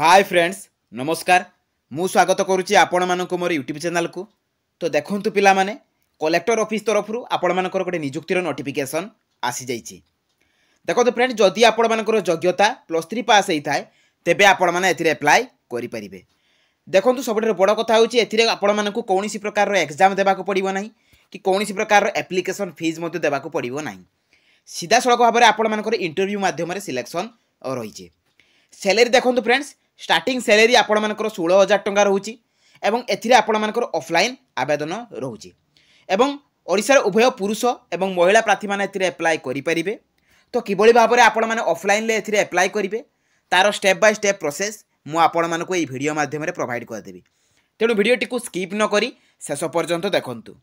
Hi friends नमस्कार मु स्वागत करुच्ची आपण मानक मोर यूट्यूब चैनल को। तो देखंतु पिला माने कलेक्टर ऑफिस तरफ आपण मानकर गोटे नियुक्तिर नोटिफिकेशन आसी जाइए। देखो फ्रेंड्स जदि आपण मानकर योग्यता +3 पास होता है तेबे आपण माने एथिरे अप्लाई करि परिबे। देखंतु सबसे बड़ कथा होची एथिरे आपण मानकु कोनोसी प्रकार एग्जाम देबाक पड़िबो नाही कि कोनोसी प्रकार एप्लिकेशन फीस मते देबाक पड़िबो नाही। सीधा सड़क भाव में आपण मानकर इंटरव्यू माध्यम सिलेक्शन रही। सैलरी देखो फ्रेंड्स स्टार्टिंग सैलरी आपण मानकर 16,000 टंका रोची एवं एथिरे आपण मानकर ऑफलाइन आवेदन रोची एवं ओडिशा उभय पुरुष एवं महिला प्रार्थी माने एथिरे अप्लाई करि परिबे। तो किबोली भाव में आपण माने ऑफलाइन ले एथिरे अप्लाई करिवे तार स्टेप बाय स्टेप प्रोसेस मु आपण मानक एई वीडियो माध्यम रे प्रोवाइड कर देबी। तेणु वीडियोटी को स्किप न करी शेष पर्यंत देखंतु।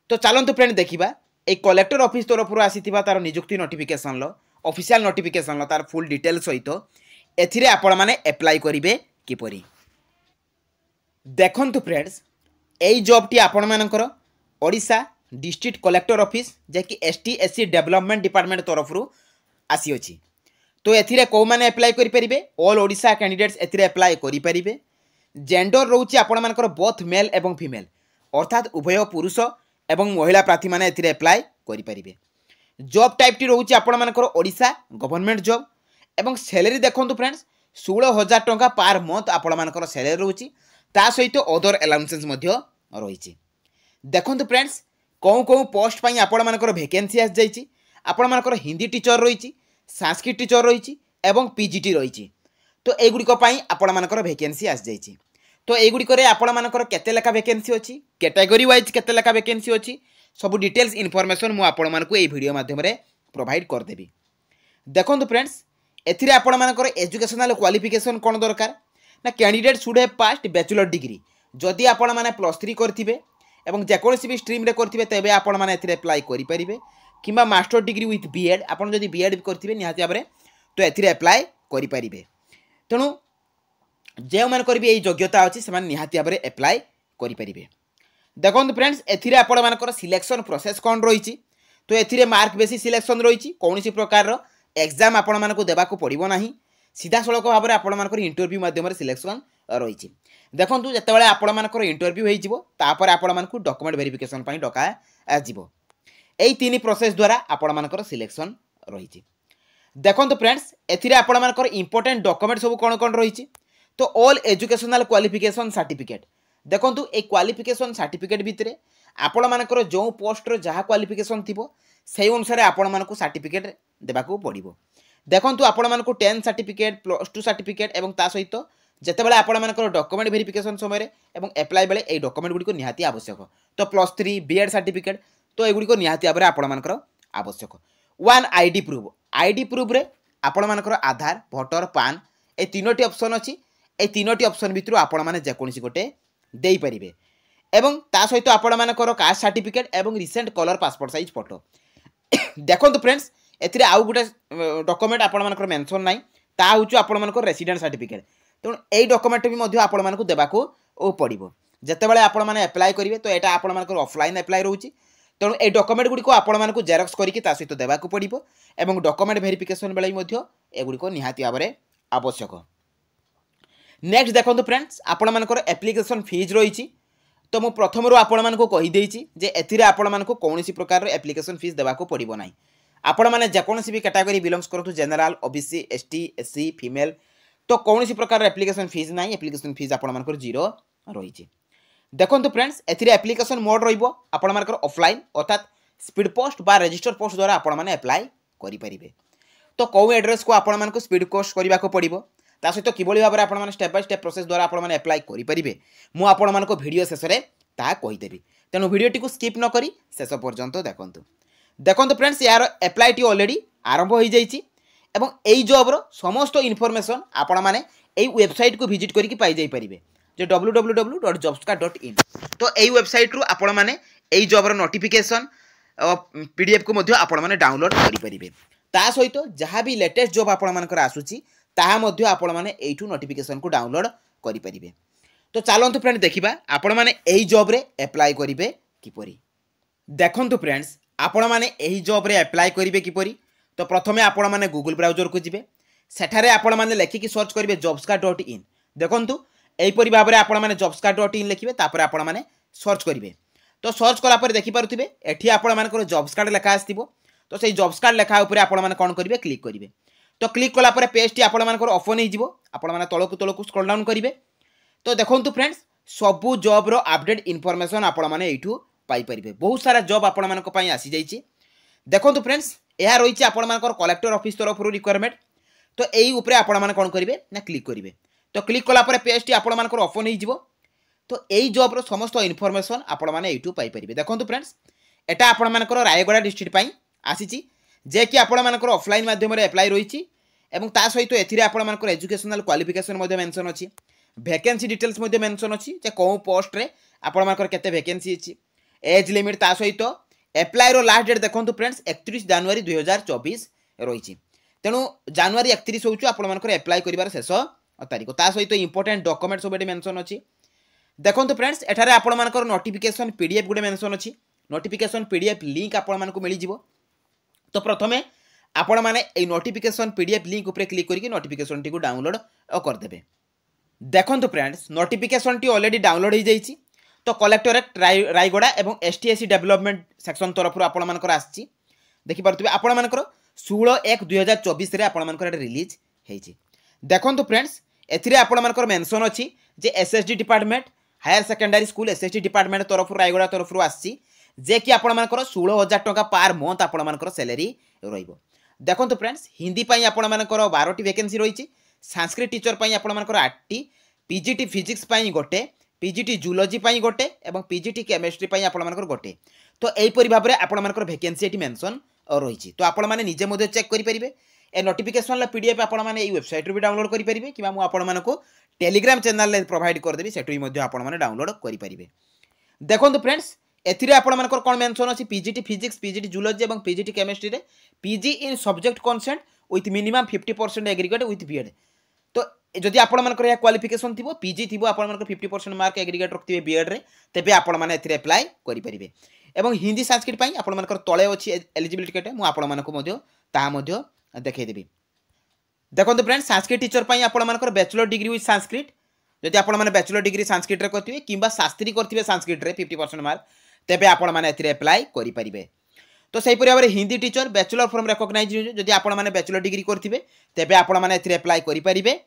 तो चलंतु फ्रेंड देखिबा ए कलेक्टर ऑफिस तरफ आसीथिबा तार नियुक्ति नोटिफिकेशन लो ऑफिशियल नोटिफिकेशन लो तार फुल डिटेल सहित एथिरे आपण माने अप्लाई करिवे किपरि। देखंतु फ्रेंड्स एई जॉब टी आपण मानकर ओडिशा डिस्ट्रिक्ट कलेक्टर ऑफिस जे कि ST/SC डेवलपमेंट डिपार्टमेंट तरफ आसी अछि। तो एथिरे को माने अप्लाई करि परिबे ऑल ओडिशा कैंडिडेट्स एथिरे अप्लाई करि परिबे। जेंडर रोची आपण मानकर बोथ मेल एवं फीमेल अर्थात उभय पुरुष एवं महिला प्रार्थी माने एथिरे अप्लाई करि परिबे। जॉब टाइप टी रोची आपण मानकर ओडिशा गवर्नमेंट जॉब एवं सैलरी देखंतु फ्रेंड्स 16,000 टंका पर मंथ आपण मानकर सैलरी रोची ता सहित अदर अलाउंसेस मध्य रही। देखंतु फ्रेंड्स कौन कौन पोस्ट पई आपण मानकर वैकेंसी आस जाइछि। आपण मानकर हिंदी टीचर रही, संस्कृत टीचर रही एवं PGT रही। तो एगुड़िक पई आपण मानकर वैकेंसी आस जाइछि। तो एगुड़िक रे आपण मानकर केते लेखा वैकेंसी अछि, कैटेगरी वाइज केते लेखा वैकेंसी अछि, सब डिटेल्स इनफॉरमेशन मु आपण मानकु एई वीडियो माध्यम रे प्रोवाइड कर देबी। देखंतु फ्रेंड्स एथिरे आपण मानकर एजुकेशनल क्वालिफिकेशन कोन दरकार ना candidate should have past bachelor degree. जदि आपण माने +3 करथिबे एवं जेकोसी भी स्ट्रीम रे करथिबे तेबे आपण माने एथिरे अप्लाई करि परिबे किबा मास्टर डिग्री विथ बीएड आपण जदि बीएड करथिबे निहाती भाबरे तो एथिरे अप्लाई करि परिबे। तेणु जे मान करबे एई योग्यता अछि से मान निहाती भाबरे अप्लाई करि परिबे। देखंतु फ्रेंड्स एथिरे आपण मानकर सिलेक्शन प्रोसेस कोन रहिछि। तो एथिरे मार्क बेसिस सिलेक्शन रहिछि कोनोसी प्रकार रो एग्जाम आपण मानकु देबाकू पड़िबो नाही। सीधा सड़क भाव में आपण मानकर इंटरव्यू माध्यम सिलेक्शन रही। देखंतु जेतेबेले आपण मानकर इंटरव्यू होई जिवो तापर आपण मानकु डॉक्यूमेंट वेरिफिकेशन पई डका जिवो। एई तीन प्रोसेस द्वारा आपण मानकर सिलेक्शन रही। देखंतु फ्रेंड्स एथिरे आपण मानकर इंपोर्टेंट डॉक्यूमेंट सब कोन कोन रही। तो ऑल एजुकेशनल क्वालिफिकेशन सर्टिफिकेट देखंतु ए क्वालिफिकेशन सर्टिफिकेट भितरे आपण मानकर जो पोस्ट रो जहा क्वालिफिकेशन थिबो सेही अनुसार आपण मानकु सर्टिफिकेट देबाकू पड़िबो। देखंतु आपण मानकु 10 सर्टिफिकेट +2 सर्टिफिकेट एवं ता सहित जेतेबेले आपण मानकर डॉक्यूमेंट वेरिफिकेशन समय एवं अप्लाई बेले ए डॉक्यूमेंट गुडी को निहाती आवश्यक। तो +3 बीएड सर्टिफिकेट तो एगुडी को निहाती भाबरे आपण मानकर आवश्यक। वन आईडी प्रूफ रे आपण मानकर आधार भोटर पान ए तीनोटी ऑप्शन अछि। ए तीनोटी ऑप्शन भितरु आपण माने जेकोसी गोटे देई परिबे एवं ता सहित आपण मानकर कास्ट सर्टिफिकेट एवं recent colour passport size photo. देखंतु फ्रेंड्स एथिरे आउ गुटे डॉक्यूमेंट आपण मानकर मेंशन नाही ता होछु आपण मानकर रेसिडेंट सर्टिफिकेट। तेणु एई डॉक्यूमेंट भी मध्य आपण मानकु देबाकू पड़िबो। जेतेबेले आपण माने अप्लाई करिवे तो एटा आपण मानकर ऑफलाइन अप्लाई रहउची। तेणु ए डॉक्यूमेंट गुडी को आपण मानकु जेरॉक्स करिकि ता सहित देबाकू पड़िबो एवं डॉक्यूमेंट वेरिफिकेशन बेले मध्य एगुडी को निहाती भाबरे आवश्यक। नेक्स्ट देखंतु फ्रेंड्स आपण मानकर एप्लिकेशन फीस रहिची। तो मु प्रथम रो आपण मानकु कहि देइची जे एथिरे आपण मानकु कोनोसी प्रकार रो एप्लिकेशन फीस देबाकू पड़िबो नाही। आपण माने जेकोसी भी कैटेगरी बिलोंग्स करतु general OBC ST SC female तो कोनोसी प्रकार एप्लिकेशन फीस नाही। एप्लिकेशन फीस आपण मानकर 0 रहिची। देखंतु फ्रेंड्स एथिरे एप्लिकेशन मोड रहिबो आपण मानकर ऑफलाइन अर्थात स्पीड पोस्ट बा रजिस्टर पोस्ट द्वारा आपण माने अप्लाई करि परिबे। तो को एड्रेस को आपण मानकर स्पीड पोस्ट करबाको पड़िबो ता सहित किबोली भाबरे आपण माने स्टेप बाय स्टेप प्रोसेस द्वारा आपण माने अप्लाई करि परिबे मु आपण मानको वीडियो शेष रे ता कहि देबी। तेनु वीडियोटी को स्किप न करी शेष पर्यंत देखंतु। देखंतु फ्रेंड्स यार अप्लाई टी ऑलरेडी आरंभ हो जाइछि एवं एई जॉब रो समस्त इनफॉरमेशन आपण माने एई वेबसाइट को विजिट करिकि पाई जाई परिबे जे www.jobska.in। तो एई वेबसाइट रु आपण माने एई जॉब रो नोटिफिकेशन PDF को मध्य आपण माने डाउनलोड करि परिबे। ता सहित जहां भी लेटेस्ट जॉब आपण मानकर आसुची ताहा मध्य आपण माने एइठु नोटिफिकेशन को डाउनलोड करि परिबे। तो चलंतु फ्रेंड देखिबा आपण माने एई जॉब रे अप्लाई करिवे किपरि। देखंतु फ्रेंड्स आपण माने एही जॉब रे अप्लाई करिवे किपरि। तो प्रथमे आपण माने गूगल ब्राउजर को जिवे सेठारे आपण माने लेखिकी सर्च करेंगे jobscard.in देखु यहीपरी भाव में आपण मैंने jobscard.in लिखे तापर आपण मैंने सर्च करेंगे तो सर्च कलापर देखिपे एटी आपर जॉब्स कार्ड लेखा आसो तो सही जॉब्स कार्ड लेखा आपने कौन करेंगे क्लिक करेंगे तो क्लिक कलापर पेजटी आपर ओपन हो तलकू तलकू स्क्रॉल डाउन करेंगे तो देखो फ्रेंड्स सबू जॉब्र अपडेट इनफॉरमेशन आपने यू पाइपर बहुत सारा जॉब आपण आसी जाइए देखो फ्रेंड्स यह रही आपर कलेक्टर ऑफिस तरफ रिक्वायरमेंट तो यही उपरे आपण कौन करेंगे ना क्लिक करेंगे तो क्लिक कलापर पेजटी आपर ओपन हो तो यही जॉब्र समस्त इनफॉरमेशन आपने यूट्यूब पाइपर देखो फ्रेंड्स एटा आपर रायगड़ा डिस्ट्रिक्ट आसी जे कि आपर ऑफलाइन माध्यम एप्लाई रही सहित एपर एजुकेशनल क्वालिफिकेशन मेंशन अच्छी वैकेंसी डिटेल्स मेंशन अच्छी कौ पोस्ट रे आपर केते वैकेंसी अच्छी एज लिमिट ता सहित एप्लाई रो लास्ट डेट देखो फ्रेंड्स 31 जनवरी 2024 रही तेणु जनवरी 31 हूँ आपर एप्लाई कर शेष तारीख ता सहित इंपोर्टेंट डॉक्यूमेंट सब मेंशन अच्छी देखो फ्रेंड्स एठारे आपर नोटिफिकेशन पीडीएफ गोटे मेंशन अच्छी नोटिफिकेशन पीडीएफ लिंक आपको मिल तो प्रथमे आपण मैंने नोटिफिकेशन पीडीएफ लिंक उपरे क्लिक करके नोटिफिकेशन टी को डाउनलोड करदे देखो friends notification T already download हो जाइए तो कलेक्टरेट रायगड़ा और एसटीएससी डेवलपमेंट सेक्शन तरफ आपर आसी देखिपे आपण 16/1/2024 आपर रिलीज होती देखो फ्रेंड्स एथिरे आपर मेंशन अच्छी जे SSD department higher secondary school SSD department तरफ रायगड़ा तरफ आसी जे कि आपर 16,000 टका पर मंथ आपर सैलरी रही देखो फ्रेंड्स हिंदी आपर 12टी वैकेंसी रही संस्कृत टीचर आपर 8टी पीजीटी फिजिक्स गोटे पीजीटी जूलॉजी गोटे और पीजीटी केमिस्ट्री आपर गोटे तो यहीपरी भाव में आपर वैकेंसी ये मेंशन रही तो आपण मैंने निजे चेक करेंगे ए नोटिफिकेशन पीडीएफ आपण मैंने वेबसाइट भी डाउनलोड करेंगे कि मुझे टेलीग्राम चैनल प्रोवाइड करदेवी से आपने डाउनलोड करेंगे देखो फ्रेंड्स एथिरे आपर कौन मेंशन अच्छी पीजीटी फिजिक्स पीजीटी जूलॉजी और पीजीटी केमिस्ट्री रे PG in subject concerned with minimum 50% aggregate with BEd तो जदि आपर क्वालिफिकेशन थी पीजी थी आपर 50% मार्क एग्रीगेट रखिए बीएड रे तेबे आपण मैंने एप्लाई करेंगे और हिंदी संस्कृत आपर तले अच्छी एलिजिबिलिटी केटे मुझे देखदेवी देखो फ्रेंड्स संस्कृत टीचर आपर बैचलर डिग्री विथ संस्कृत जदि आपने बैचलर डिग्री संस्कृत करेंगे कि शास्त्री करेंगे संस्कृत 50% मार्क तेबे आपण मैंने एप्लाई करेंगे तो सहीपरि भाव में Hindi teacher bachelor from recognise जदि आपने बैचलर डिग्री करेंगे तेबे आपण मैंने एप्लाई करेंगे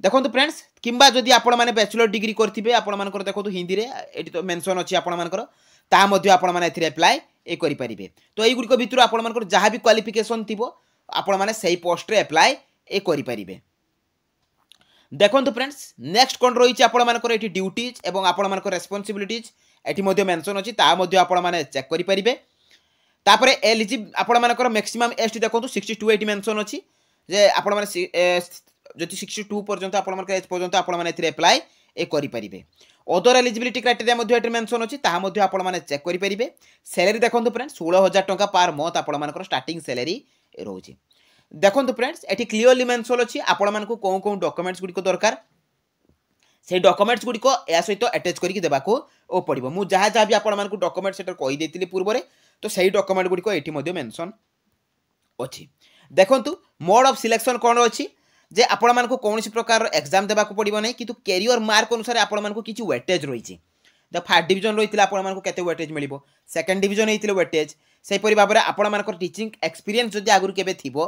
देखो फ्रेंड्स किंबा जदि आपण मैंने बैचलर डिग्री करेंगे आपर देखो हिंदी में ये तो मेंशन अच्छी आपर एप्लाई करेंगे तो यही गुड़िक भितर आपर जहाँ भी क्वालिफिकेशन थी आपण मैंने सही पोस्ट रे एप्लाई करेंगे देखो फ्रेंड्स नेक्स्ट कौन रही आपर ड्यूटीज और आपर रेस्पॉन्सिबिलिटीज ये मेंशन अच्छी आपने चेक करेंगे तापर आपर मैक्सिमम एज देखो 62 ये मेंशन अच्छी जे आपण जदि 62 पर्यंत एज पर्यंत आपने एप्लाई करेंगे अदर एलिजिबिलिटी क्राइटेरिया मेंशन अच्छी आपने चेक करेंगे सैलरी देखो फ्रेंड्स 16,000 टका पर मंथ आपर स्टार्टिंग सैलरी रोचे देखो फ्रेंड्स ये क्लीयरली मेंशन अच्छी आपण कौन कौन डॉक्यूमेंट्स गुड़िक दरकार से डॉक्यूमेंट्स गुड़िक या सहित अटैच करके देवाको पड़ो मुझे जहाँ जहाँ भी आपको डॉक्यूमेंट से कहीदेती पूर्व तो सही डॉक्यूमेंट गुड़िक ये मेंशन अच्छी देखो मोड ऑफ सिलेक्शन कौन अच्छी जे आपण कौन प्रकार एग्जाम देवाक पड़ो ना कि कैरियर मार्क अनुसार आपको किसी वेटेज रही फर्स्ट डिविजन रही है केते वेटेज मिल सेकेंड डिविजन होते वेटेज सेहीपरि भाव में आपर टीचिंग एक्सपीरियंस जदि आगुरी केबे थिबो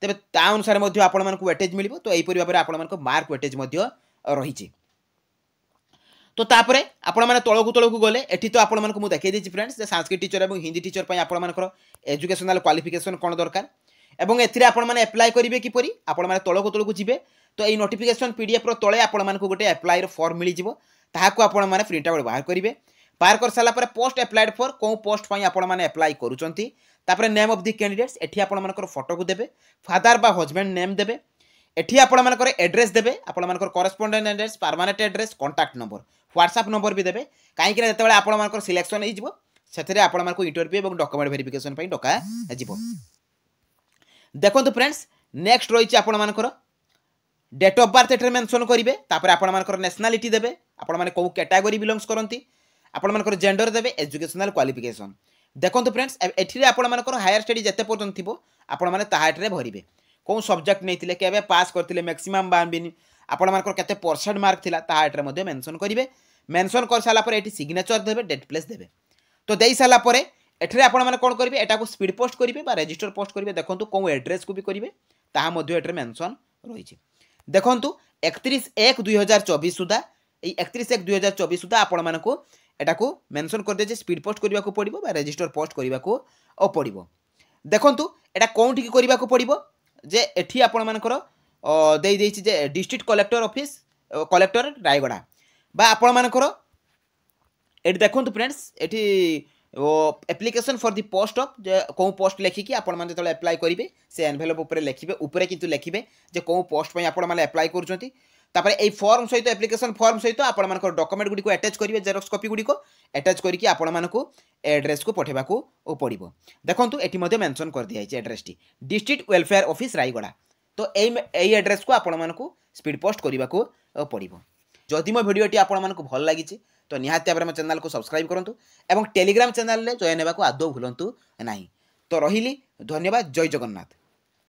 तेबे ता अनुसार आपको वेटेज मिल तो यहीपरि भाव में आपको मार्क वेटेज रही तो तापर आपण मैंने तलकू तलकू गले एठी तो आपको मुझे देखी फ्रेंड्स संस्कृत टीचर और हिंदी टीचर आपर एजुकेशनल क्वालिफिकेशन कौन दरकार एवं एथिरे आपने एप्लाई करेंगे किपरि आपने तलकू तलकू जी तो ये नोटिफिकेशन पीडीएफ तले आपको गोटे एप्लाई फॉर्म मिल ताकू आपने प्रिंट आउट बाहर करेंगे बाहर कर सारापर पोस्ट एप्लाइड फॉर कौ पोस्ट आपने एप्लाई करुँच नेम ऑफ द कैंडिडेट्स एठी आपनकर फोटो को देबे फादर बा हस्बैंड नेम देबे एठी आपनकर एड्रेस देबे आपनकर correspondent address permanent address contact number WhatsApp number भी देबे कहीं जेतेबेले आपनकर सिलेक्शन हो जिवो सेथरे आपनकर इंटरव्यू और डॉक्यूमेंट वेरिफिकेशन पई डका जिवो देखो फ्रेंड्स नेक्स्ट रही आपनकर डेट ऑफ बर्थ एठरे मेंशन करेंगे तापर आपनकर नेशनलिटी देबे आपण माने को कैटेगरी बिलोंग्स करंती आपनकर जेंडर देबे एजुकेशनल क्वालिफिकेशन देखो फ्रेंड्स एठी आपनकर हायर स्टडी जते पर्यंत थिबो आपण माने ताहा एठरे भरिबे कौन सब्जेक्ट नहीं केवे पास करते मैक्सिमम बाइन आपंकर के परसेंट मार्क था ताहा एटे मेंशन करेंगे मेंशन कर सारापर ये सिग्नेचर देवे डेट प्लेस देवे तो दे सारापर एठरे आपण मैंने कौन करेंगे एटा को स्पीड पोस्ट करेंगे रजिस्टर पोस्ट करेंगे देखो कौन एड्रेस को भी करेंगे ताहा मेंशन रही देखु 31/1/2024 सुधा 31/1/2024 सुधा आपण मानक एटा को मेंशन कर दे स्पीड पोस्ट करने को पड़ो रजिस्टर पोस्ट करने को पड़ो देखु एटा कौन करने को पड़ो जे एठी आपण मानकर the district collector office collector Raigarh बा आपण मानकर एटी देखो फ्रेंड्स एटी application for the post of कौ पोस्ट लेखिकी आपण माने जो एप्लाई करेंगे से एनवेलप उपर लिखे ऊपर किंतु लिखे जे कौ पोस्ट आपण माने एप्लाई करुँच तापर ए फॉर्म सहित एप्लिकेशन फॉर्म सहित आपण मानकर डॉक्यूमेंट गुडी को अटैच करेंगे जेरॉक्स कॉपी गुडी को अटैच करके आपण मानकू एड्रेस को पठेबा को पड़ो देखो ये मेंशन कर दिया address T district welfare office Raigarh तो यही एड्रेस को आपण मानकू स्पीड पोस्ट करने को पड़ो जदि मो भिडियोटी आपण मानकू भल लगी तो निहाती भाव में चैनल को सब्सक्राइब करूँ और टेलीग्राम चैनल में जॉइन होगा आदौ भूलु ना तो रही धन्यवाद जय जगन्नाथ।